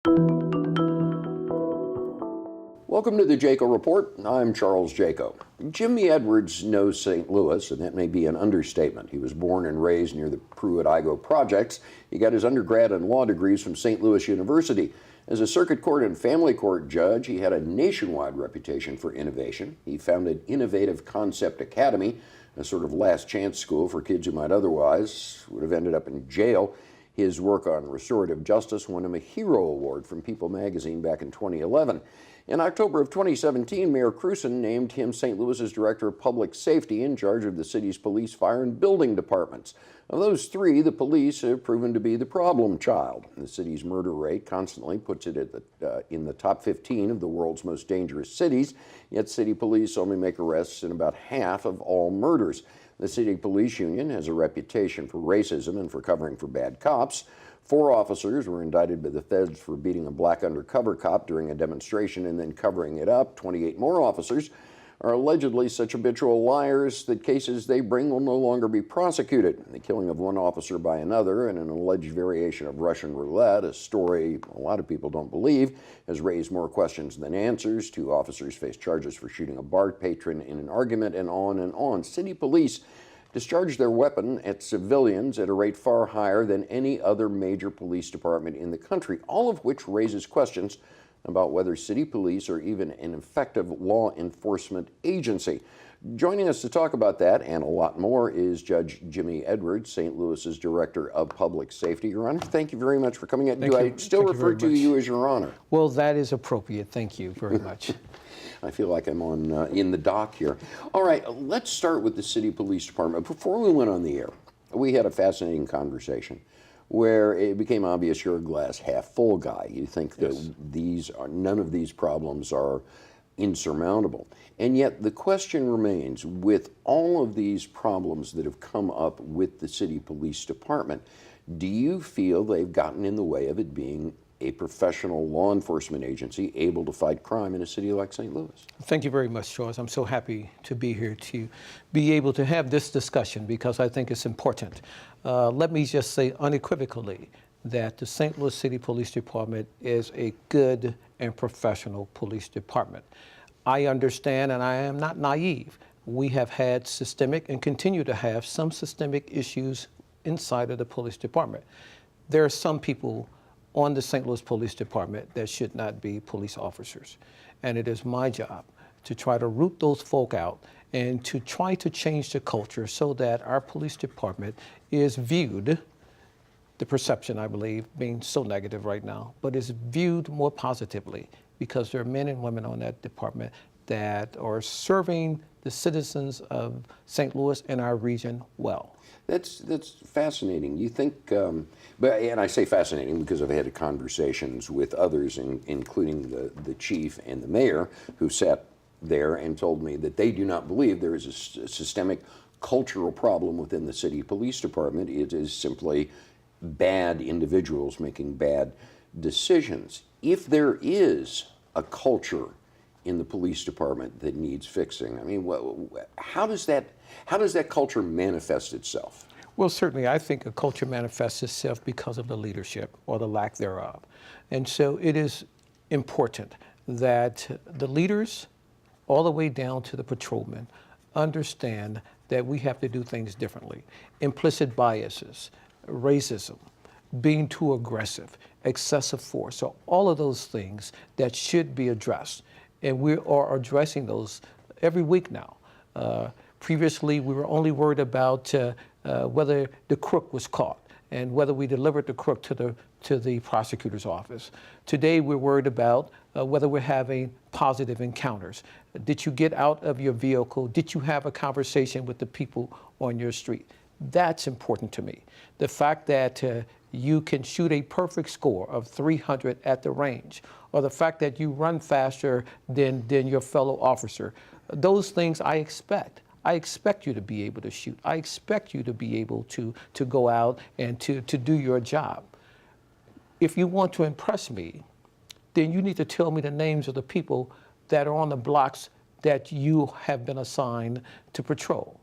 Welcome to the Jaco Report. I'm Charles Jaco. Jimmie Edwards knows St. Louis, and that may be an understatement. He was born and raised near the Pruitt-Igoe projects. He got his undergrad and law degrees from St. Louis University. As a circuit court and family court judge, he had a nationwide reputation for innovation. He founded Innovative Concept Academy, a sort of last chance school for kids who might otherwise would have ended up in jail. His work on restorative justice won him a Hero Award from People magazine back in 2011. In October of 2017, Mayor Krewson named him St. Louis's Director of Public Safety in charge of the city's police, fire, and building departments. Of those three, the police have proven to be the problem child. The city's murder rate constantly puts it at in the top 15 of the world's most dangerous cities, yet city police only make arrests in about half of all murders. The city police union has a reputation for racism and for covering for bad cops. 4 officers were indicted by the feds for beating a black undercover cop during a demonstration and then covering it up. 28 more officers are allegedly such habitual liars that cases they bring will no longer be prosecuted. The killing of one officer by another and an alleged variation of Russian roulette, a story a lot of people don't believe, has raised more questions than answers. 2 officers face charges for shooting a bar patron in an argument, and on and on. City police discharge their weapon at civilians at a rate far higher than any other major police department in the country, all of which raises questions about whether city police are even an effective law enforcement agency. Joining us to talk about that and a lot more is Judge Jimmie Edwards, St. Louis's Director of Public Safety. Your Honor, thank you very much for coming in. Do I still refer to you as Your Honor? Well, that is appropriate. Thank you very much. I feel like I'm on in the dock here. All right, let's start with the city police department. Before we went on the air, we had a fascinating conversation where it became obvious you're a glass half full guy. You think that none of these problems are insurmountable. And yet the question remains, with all of these problems that have come up with the city police department, do you feel they've gotten in the way of it being a professional law enforcement agency able to fight crime in a city like St. Louis? Thank you very much, Charles. I'm so happy to be here to be able to have this discussion because I think it's important. Let me just say unequivocally that the St. Louis City Police Department is a good and professional police department. I understand, and I am not naive. We have had systemic and continue to have some systemic issues inside of the police department. There are some people on the St. Louis Police Department that should not be police officers. And it is my job to try to root those folk out and to try to change the culture so that our police department is viewed, the perception I believe being so negative right now, but is viewed more positively because there are men and women on that department that are serving the citizens of St. Louis and our region well. That's fascinating. You think, and I say fascinating because I've had conversations with others, including the chief and the mayor, who sat there and told me that they do not believe there is a systemic cultural problem within the city police department. It is simply bad individuals making bad decisions. If there is a culture in the police department that needs fixing, I mean, how does that culture manifest itself? Well, certainly, I think a culture manifests itself because of the leadership or the lack thereof. And so it is important that the leaders, all the way down to the patrolmen, understand that we have to do things differently. Implicit biases, racism, being too aggressive, excessive force, so all of those things that should be addressed. And we are addressing those every week now. Previously, we were only worried about whether the crook was caught and whether we delivered the crook to the prosecutor's office. Today, we're worried about whether we're having positive encounters. Did you get out of your vehicle? Did you have a conversation with the people on your street? That's important to me. The fact that you can shoot a perfect score of 300 at the range, or the fact that you run faster than your fellow officer, those things I expect. I expect you to be able to shoot. I expect you to be able to go out and to do your job. If you want to impress me, then you need to tell me the names of the people that are on the blocks that you have been assigned to patrol.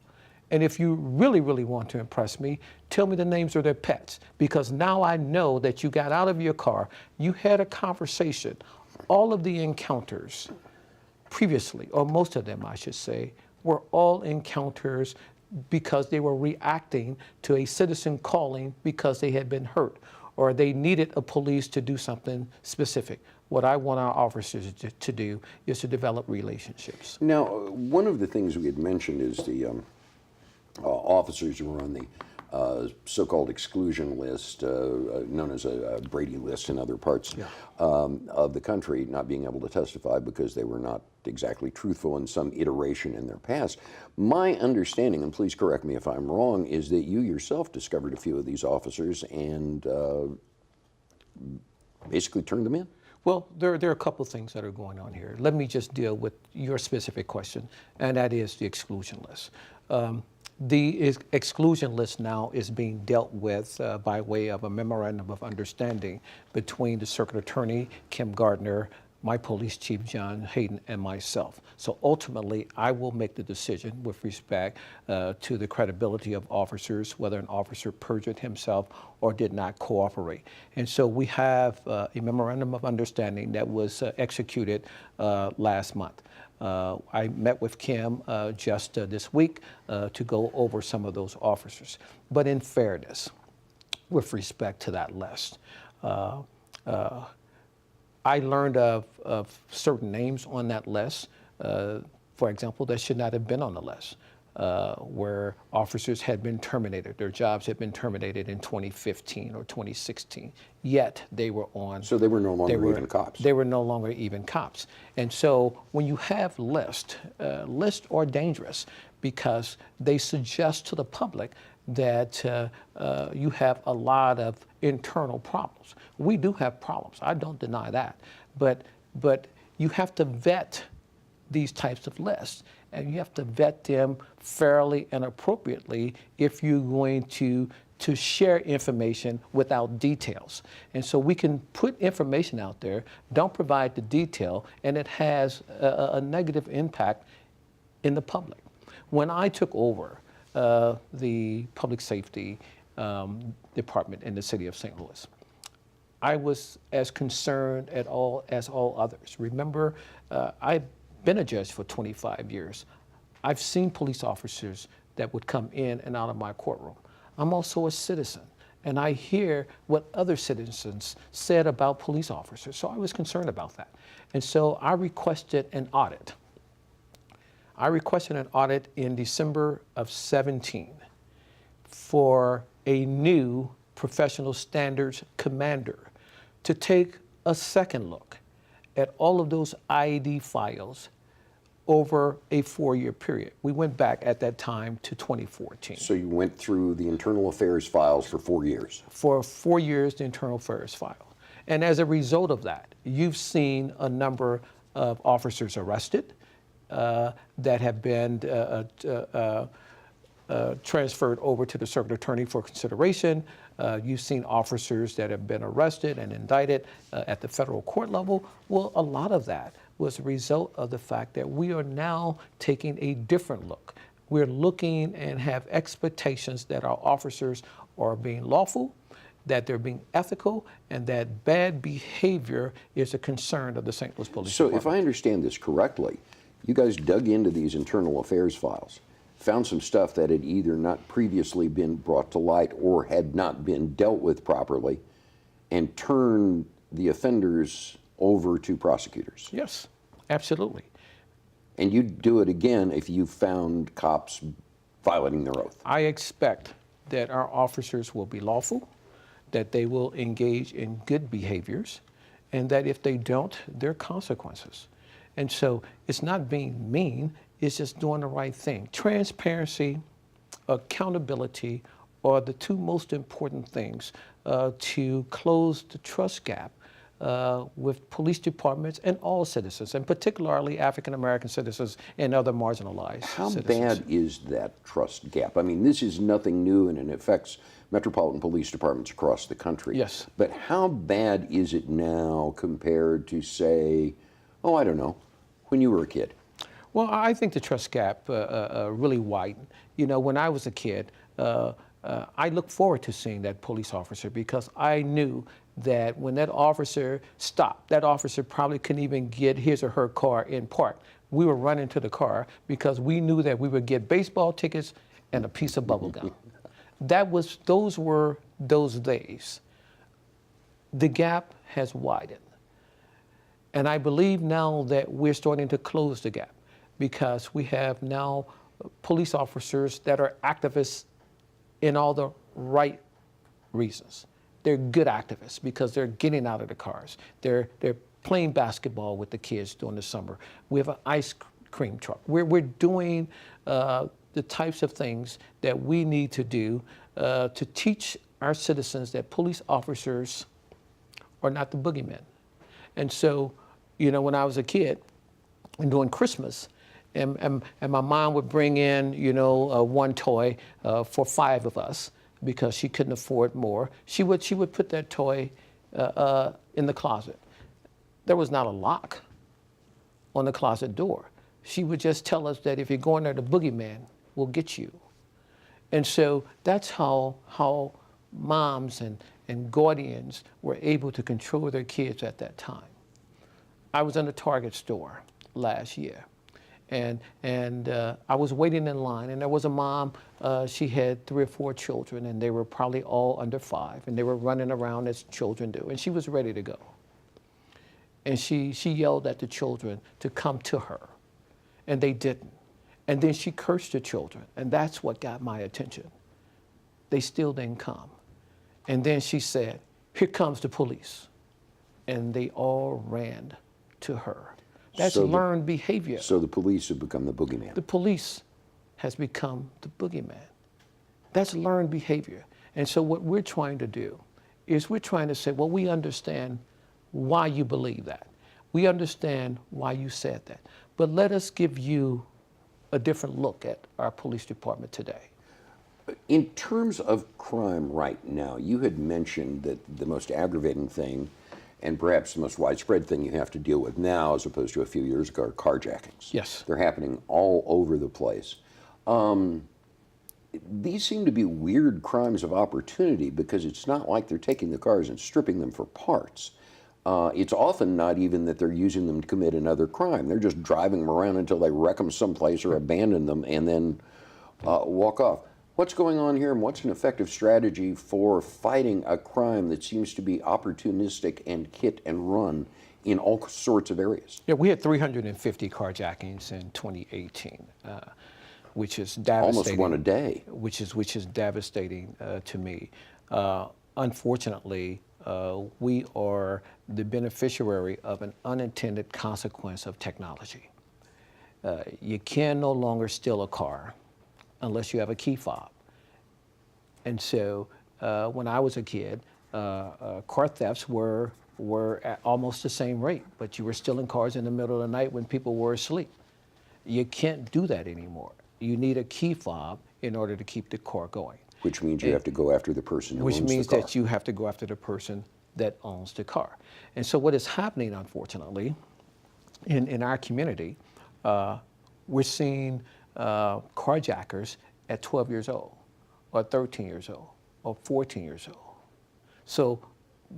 And if you really, really want to impress me, tell me the names of their pets, because now I know that you got out of your car, you had a conversation. All of the encounters previously, or most of them, I should say, were all encounters because they were reacting to a citizen calling because they had been hurt or they needed a police to do something specific. What I want our officers to do is to develop relationships. Now, one of the things we had mentioned is the officers who are on the so-called exclusion list, known as a Brady list in other parts of the country, not being able to testify because they were not exactly truthful in some iteration in their past. My understanding, and please correct me if I'm wrong, is that you yourself discovered a few of these officers and basically turned them in. Well, there are a couple of things that are going on here. Let me just deal with your specific question, and that is the exclusion list. The exclusion list now is being dealt with by way of a memorandum of understanding between the Circuit Attorney, Kim Gardner, my Police Chief, John Hayden, and myself. So ultimately, I will make the decision with respect to the credibility of officers, whether an officer perjured himself or did not cooperate. And so we have a memorandum of understanding that was executed last month. I met with Kim just this week to go over some of those officers. But in fairness, with respect to that list, I learned of certain names on that list, for example, that should not have been on the list, where officers had been terminated. Their jobs had been terminated in 2015 or 2016, yet they were on. So they were no longer even cops. They were no longer even cops. And so when you have lists are dangerous because they suggest to the public that you have a lot of internal problems. We do have problems. I don't deny that. But you have to vet these types of lists, and you have to vet them fairly and appropriately if you're going to share information without details. And so we can put information out there, don't provide the detail, and it has a negative impact in the public. When I took over the public safety department in the city of St. Louis, I was as concerned as all others. Remember, I've been a judge for 25 years. I've seen police officers that would come in and out of my courtroom. I'm also a citizen, and I hear what other citizens said about police officers, so I was concerned about that. And so I requested an audit. I requested an audit in December of 17 for a new professional standards commander to take a second look at all of those IED files over a 4-year period. We went back at that time to 2014. So you went through the internal affairs files for 4 years? For 4 years, the internal affairs file. And as a result of that, you've seen a number of officers arrested that have been transferred over to the circuit attorney for consideration. You've seen officers that have been arrested and indicted at the federal court level. Well, a lot of that was a result of the fact that we are now taking a different look. We're looking and have expectations that our officers are being lawful, that they're being ethical, and that bad behavior is a concern of the St. Louis Police Department. So if I understand this correctly, you guys dug into these internal affairs files, found some stuff that had either not previously been brought to light or had not been dealt with properly, and turned the offenders over to prosecutors. Yes, absolutely. And you'd do it again if you found cops violating their oath. I expect that our officers will be lawful, that they will engage in good behaviors, and that if they don't, there are consequences. And so it's not being mean, it's just doing the right thing. Transparency, accountability are the two most important things to close the trust gap with police departments and all citizens, and particularly African-American citizens and other marginalized citizens. How bad is that trust gap? I mean, this is nothing new, and it affects metropolitan police departments across the country. Yes. But how bad is it now compared to, say, oh, I don't know, when you were a kid? Well, I think the trust gap really widened. You know, when I was a kid, I looked forward to seeing that police officer because I knew that when that officer stopped, that officer probably couldn't even get his or her car in park. We were running to the car because we knew that we would get baseball tickets and a piece of bubble gum. Those were those days. The gap has widened. And I believe now that we're starting to close the gap because we have now police officers that are activists in all the right reasons. They're good activists because they're getting out of the cars. They're playing basketball with the kids during the summer. We have an ice cream truck. We're doing the types of things that we need to do to teach our citizens that police officers are not the boogeymen. And so, you know, when I was a kid and during Christmas, and my mom would bring in, you know, one toy for 5 of us because she couldn't afford more. She would put that toy in the closet. There was not a lock on the closet door. She would just tell us that if you go in there, the boogeyman will get you. And so that's how moms and guardians were able to control their kids at that time. I was in a Target store last year. And I was waiting in line, and there was a mom. She had 3 or 4 children, and they were probably all under 5, and they were running around as children do. And she was ready to go. And she yelled at the children to come to her, and they didn't. And then she cursed the children, and that's what got my attention. They still didn't come. And then she said, "Here comes the police," and they all ran to her. That's learned behavior. So the police have become the boogeyman. The police has become the boogeyman. That's learned behavior. And so what we're trying to do is we're trying to say, well, we understand why you believe that. We understand why you said that. But let us give you a different look at our police department today. In terms of crime right now, you had mentioned that the most aggravating thing and perhaps the most widespread thing you have to deal with now, as opposed to a few years ago, are carjackings. Yes. They're happening all over the place. These seem to be weird crimes of opportunity because it's not like they're taking the cars and stripping them for parts. It's often not even that they're using them to commit another crime. They're just driving them around until they wreck them someplace or abandon them and then walk off. What's going on here, and what's an effective strategy for fighting a crime that seems to be opportunistic and hit and run in all sorts of areas? Yeah, we had 350 carjackings in 2018, which is devastating. Almost one a day. Which is devastating to me. Unfortunately, we are the beneficiary of an unintended consequence of technology. You can no longer steal a car unless you have a key fob. And so when I was a kid, car thefts were at almost the same rate, but you were stealing cars in the middle of the night when people were asleep. You can't do that anymore. You need a key fob in order to keep the car going. Which means you have to go after the person who owns the car. Which means that you have to go after the person that owns the car. And so what is happening, unfortunately, in our community, we're seeing carjackers at 12 years old, or 13 years old, or 14 years old. So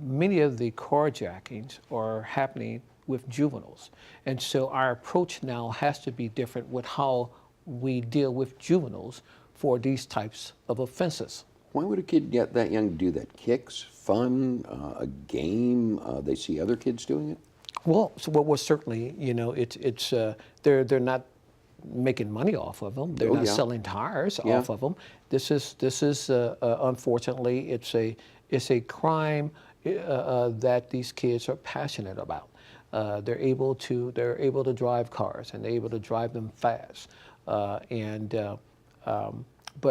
many of the carjackings are happening with juveniles. And so our approach now has to be different with how we deal with juveniles for these types of offenses. Why would a kid get that young to do that? Kicks, fun, a game? They see other kids doing it? Well, certainly, you know, they're not making money off of them. They're not selling tires off of them. This is unfortunately, it's a crime that these kids are passionate about. They're able to drive cars, and they're able to drive them fast. But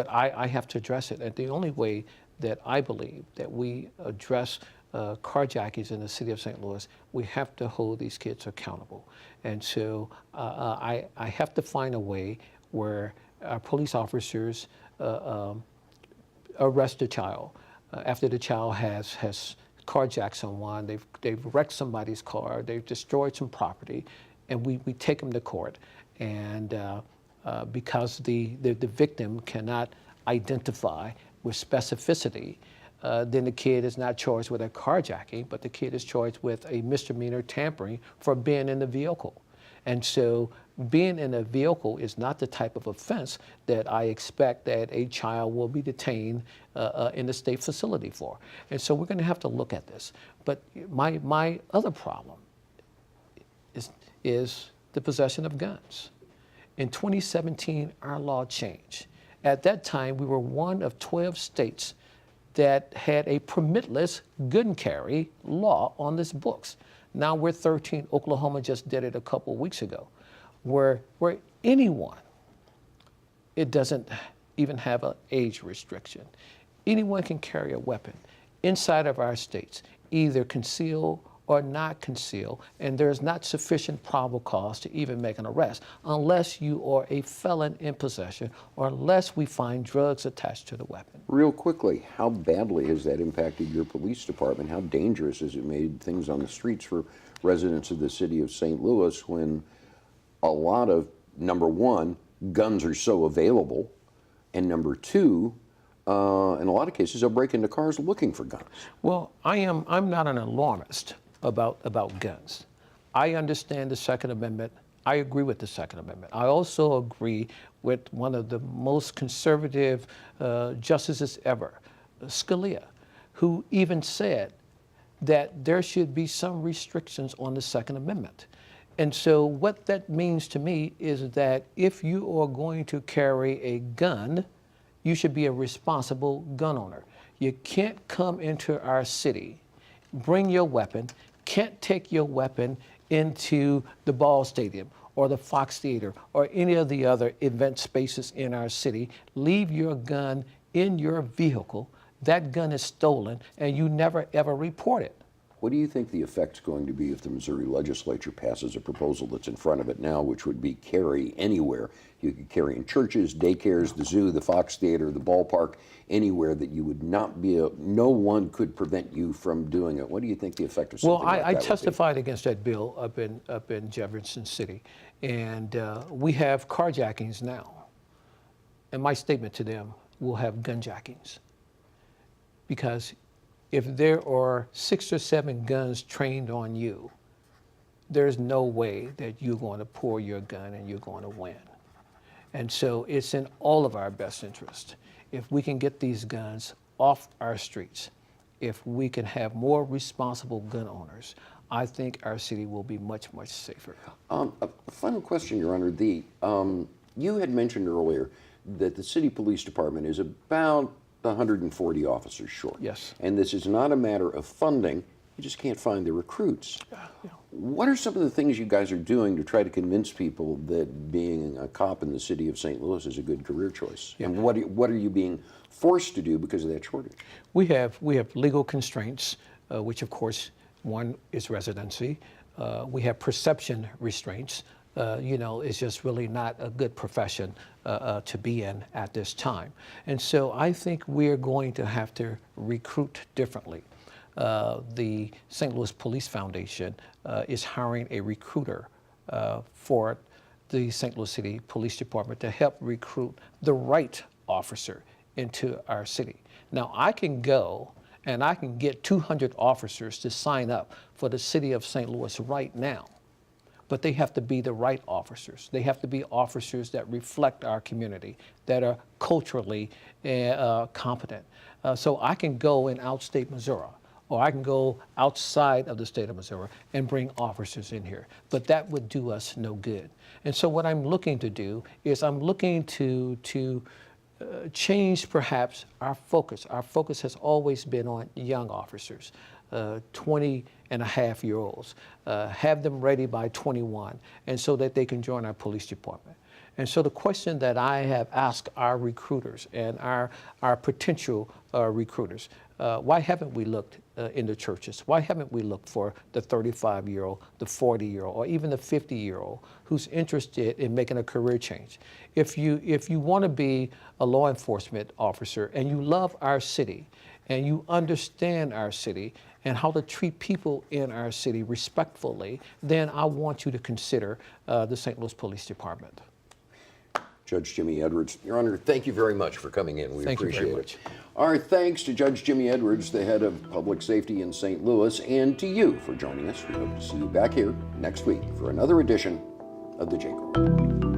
I have to address it. And the only way that I believe that we address carjackings in the city of St. Louis, we have to hold these kids accountable. And so I have to find a way where our police officers arrest a child after the child has carjacked someone, they've wrecked somebody's car, they've destroyed some property, and we take them to court. And because the victim cannot identify with specificity, then the kid is not charged with a carjacking, but the kid is charged with a misdemeanor tampering for being in the vehicle. And so being in a vehicle is not the type of offense that I expect that a child will be detained in the state facility for. And so we're going to have to look at this. But my other problem is the possession of guns. In 2017, our law changed. At that time, we were one of 12 states that had a permitless gun carry law on its books. Now we're 13. Oklahoma just did it a couple weeks ago, where anyone, it doesn't even have an age restriction. Anyone can carry a weapon inside of our states, either conceal or not conceal, and there's not sufficient probable cause to even make an arrest unless you are a felon in possession or unless we find drugs attached to the weapon. Real quickly, how badly has that impacted your police department? How dangerous has it made things on the streets for residents of the city of St. Louis when a lot of, number one, guns are so available, and number two, in a lot of cases, they'll break into cars looking for guns? Well, I'm not an alarmist about guns. I understand the Second Amendment. I agree with the Second Amendment. I also agree with one of the most conservative justices ever, Scalia, who even said that there should be some restrictions on the Second Amendment. And so what that means to me is that if you are going to carry a gun, you should be a responsible gun owner. You can't come into our city, bring your weapon, can't take your weapon into the Ball Stadium or the Fox Theater or any of the other event spaces in our city, leave your gun in your vehicle, that gun is stolen, and you never ever report it. What do you think the effect's going to be if the Missouri legislature passes a proposal that's in front of it now, which would be carry anywhere? You could carry in churches, daycares, the zoo, the Fox Theater, the ballpark, anywhere that you would not be, no one could prevent you from doing it. What do you think the effect of something like that I would be? testified against that bill up in Jefferson City, and we have carjackings now. And my statement to them, we'll have gunjackings. Because if there are 6 or 7 guns trained on you, there's no way that you're going to pour your gun and you're going to win. And so it's in all of our best interest. If we can get these guns off our streets, if we can have more responsible gun owners, I think our city will be much, much safer. A final question, Your Honor. You had mentioned earlier that the city police department is about 140 officers short. Yes. And this is not a matter of funding. You just can't find the recruits. Yeah. What are some of the things you guys are doing to try to convince people that being a cop in the city of St. Louis is a good career choice? Yeah. And what are you being forced to do because of that shortage? We have legal constraints, which of course, one is residency. We have perception restraints. It's just really not a good profession to be in at this time. And so I think we're going to have to recruit differently. The St. Louis Police Foundation is hiring a recruiter for the St. Louis City Police Department to help recruit the right officer into our city. Now, I can go and I can get 200 officers to sign up for the city of St. Louis right now. But they have to be the right officers. They have to be officers that reflect our community, that are culturally competent. So I can go in outstate Missouri, or I can go outside of the state of Missouri and bring officers in here. But that would do us no good. And so what I'm looking to do is I'm looking to change perhaps our focus. Our focus has always been on young officers. 20-and-a-half-year-olds, have them ready by 21, and so that they can join our police department. And so the question that I have asked our recruiters and our potential recruiters, why haven't we looked in the churches? Why haven't we looked for the 35-year-old, the 40-year-old, or even the 50-year-old who's interested in making a career change? If you want to be a law enforcement officer and you love our city, and you understand our city, and how to treat people in our city respectfully, then I want you to consider the St. Louis Police Department. Judge Jimmie Edwards, Your Honor, thank you very much for coming in. We Thank you appreciate very it. much. Our thanks to Judge Jimmie Edwards, the head of public safety in St. Louis, and to you for joining us. We hope to see you back here next week for another edition of the Jaco.